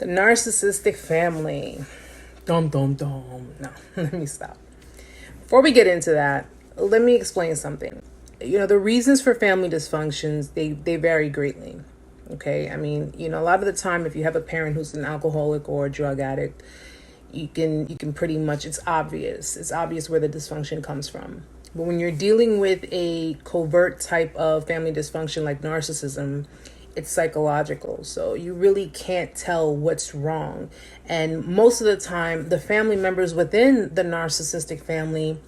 The narcissistic family. Dum, dum, dum. No, let me stop. Before we get into that, let me explain something. The reasons for family dysfunctions, they vary greatly. Okay. I mean, a lot of the time, if you have a parent who's an alcoholic or a drug addict, you can pretty much, it's obvious where the dysfunction comes from. But when you're dealing with a covert type of family dysfunction like narcissism, it's psychological. So you really can't tell what's wrong. And most of the time, the family members within the narcissistic family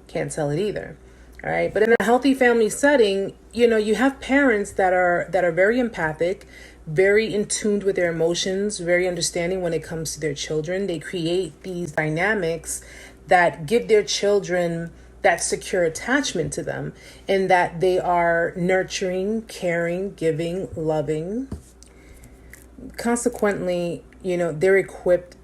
can't tell it either. All right. But in a healthy family setting, you have parents that are very empathic, very in tune with their emotions, very understanding when it comes to their children. They create these dynamics that give their children that secure attachment to them, in that they are nurturing, caring, giving, loving. Consequently, they're equipped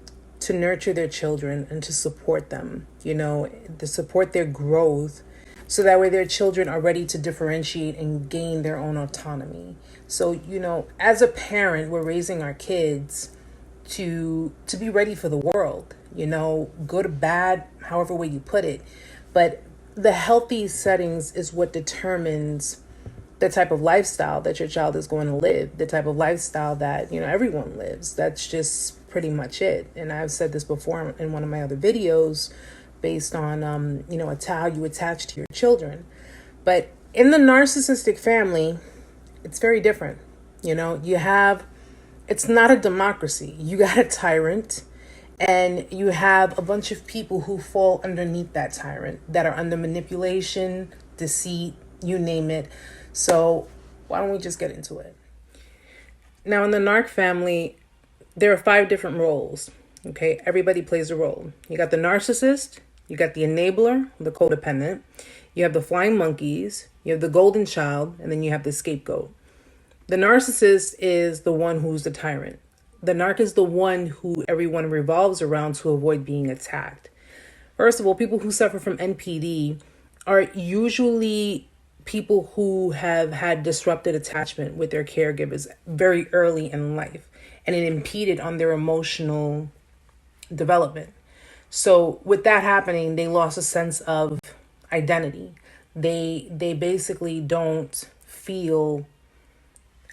to nurture their children and to support them, to support their growth, so that way their children are ready to differentiate and gain their own autonomy. So, as a parent, we're raising our kids to be ready for the world, good or bad, however way you put it. But the healthy settings is what determines the type of lifestyle that your child is going to live, the type of lifestyle that, everyone lives. That's just pretty much it. And I've said this before in one of my other videos based on, how you attach to your children. But in the narcissistic family, it's very different. It's not a democracy. You got a tyrant. And you have a bunch of people who fall underneath that tyrant, that are under manipulation, deceit, you name it. So why don't we just get into it? Now, in the Narc family, there are 5 different roles. Okay, everybody plays a role. You got the narcissist, you got the enabler, the codependent, you have the flying monkeys, you have the golden child, and then you have the scapegoat. The narcissist is the one who's the tyrant. The narc is the one who everyone revolves around to avoid being attacked. First of all, people who suffer from NPD are usually people who have had disrupted attachment with their caregivers very early in life, and it impeded on their emotional development. So with that happening, they lost a sense of identity. They basically don't feel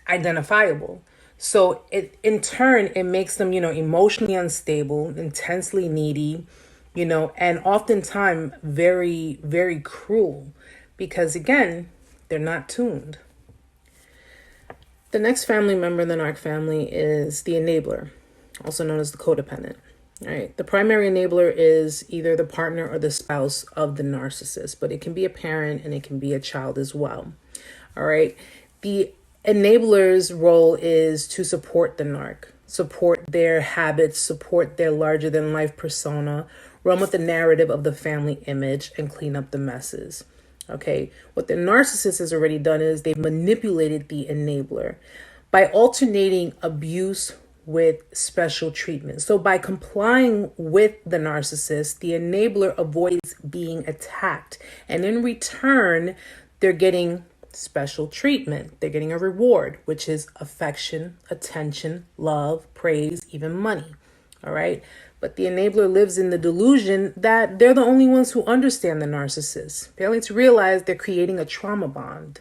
identifiable. So in turn, it makes them, emotionally unstable, intensely needy, and oftentimes very, very cruel, because again, they're not tuned. The next family member in the Narc family is the enabler, also known as the codependent. All right. The primary enabler is either the partner or the spouse of the narcissist, but it can be a parent and it can be a child as well. All right. The enabler's role is to support the narc, support their habits, support their larger than life persona, run with the narrative of the family image, and clean up the messes. Okay, what the narcissist has already done is they've manipulated the enabler by alternating abuse with special treatment. So by complying with the narcissist, the enabler avoids being attacked. And in return, they're getting special treatment. They're getting a reward, which is affection, attention, love, praise, even money. All right. But the enabler lives in the delusion that they're the only ones who understand the narcissist, failing to realize they're creating a trauma bond.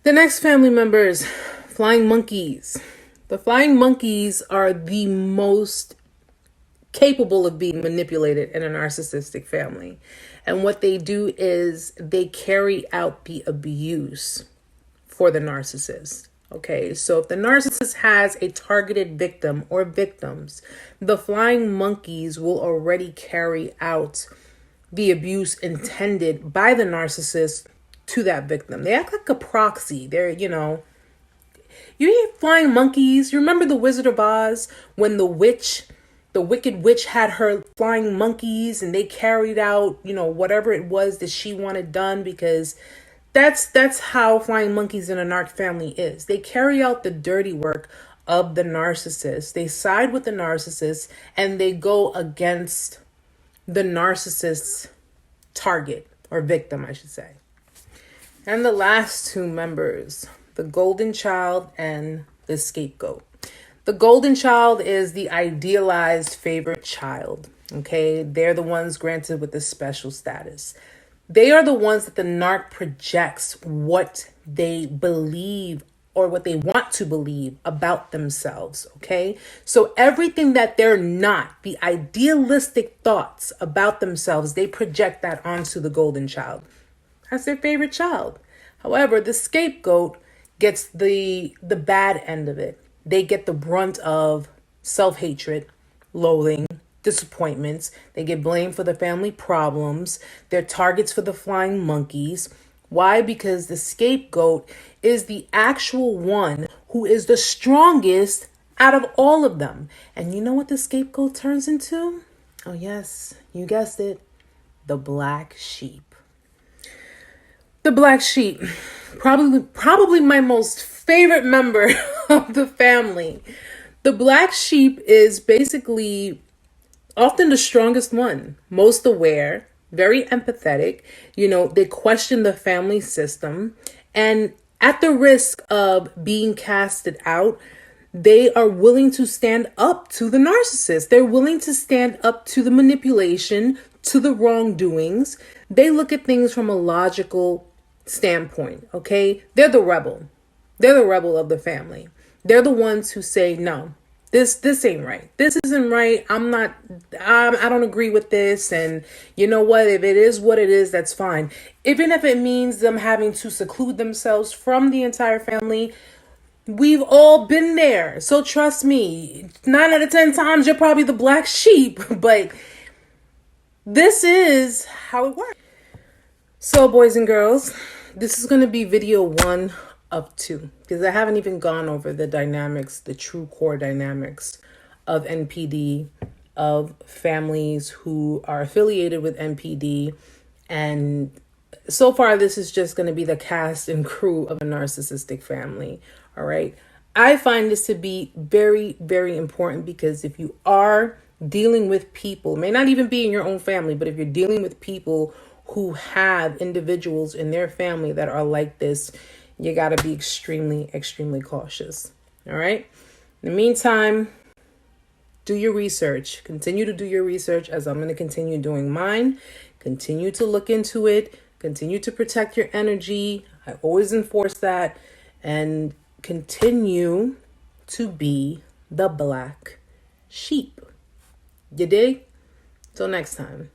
The next family members, flying monkeys. The flying monkeys are the most capable of being manipulated in a narcissistic family. And what they do is they carry out the abuse for the narcissist. Okay, so if the narcissist has a targeted victim or victims, the flying monkeys will already carry out the abuse intended by the narcissist to that victim. They act like a proxy. They're, you hear flying monkeys. You remember the Wizard of Oz when the wicked witch had her flying monkeys and they carried out, whatever it was that she wanted done, because that's how flying monkeys in a narc family is. They carry out the dirty work of the narcissist. They side with the narcissist and they go against the narcissist's target or victim, I should say. And the last 2 members, the golden child and the scapegoat. The golden child is the idealized favorite child. Okay, they're the ones granted with the special status. They are the ones that the narc projects what they believe or what they want to believe about themselves. Okay, so everything that they're not, the idealistic thoughts about themselves, they project that onto the golden child. That's their favorite child. However, the scapegoat gets the bad end of it. They get the brunt of self-hatred, loathing, disappointments. They get blamed for the family problems. They're targets for the flying monkeys. Why? Because the scapegoat is the actual one who is the strongest out of all of them. And you know what the scapegoat turns into? Oh yes, you guessed it. The black sheep. The black sheep, probably my most favorite member of the family. The black sheep is basically often the strongest one, most aware, very empathetic. They question the family system, and at the risk of being casted out, they are willing to stand up to the narcissist. They're willing to stand up to the manipulation, to the wrongdoings. They look at things from a logical standpoint, okay? They're the rebel. They're the rebel of the family. They're the ones who say, no, this ain't right. This isn't right. I don't agree with this. And you know what? If it is what it is, that's fine. Even if it means them having to seclude themselves from the entire family, we've all been there. So trust me, 9 out of 10 times, you're probably the black sheep, but this is how it works. So boys and girls, this is going to be video 1 of 2, because I haven't even gone over the dynamics, the true core dynamics of NPD, of families who are affiliated with NPD. And so far, this is just going to be the cast and crew of a narcissistic family. All right. I find this to be very, very important, because if you are dealing with people, it may not even be in your own family, but if you're dealing with people who have individuals in their family that are like this, you got to be extremely, extremely cautious. All right. In the meantime, do your research. Continue to do your research, as I'm going to continue doing mine. Continue to look into it. Continue to protect your energy. I always enforce that. And continue to be the black sheep. You dig? Till next time.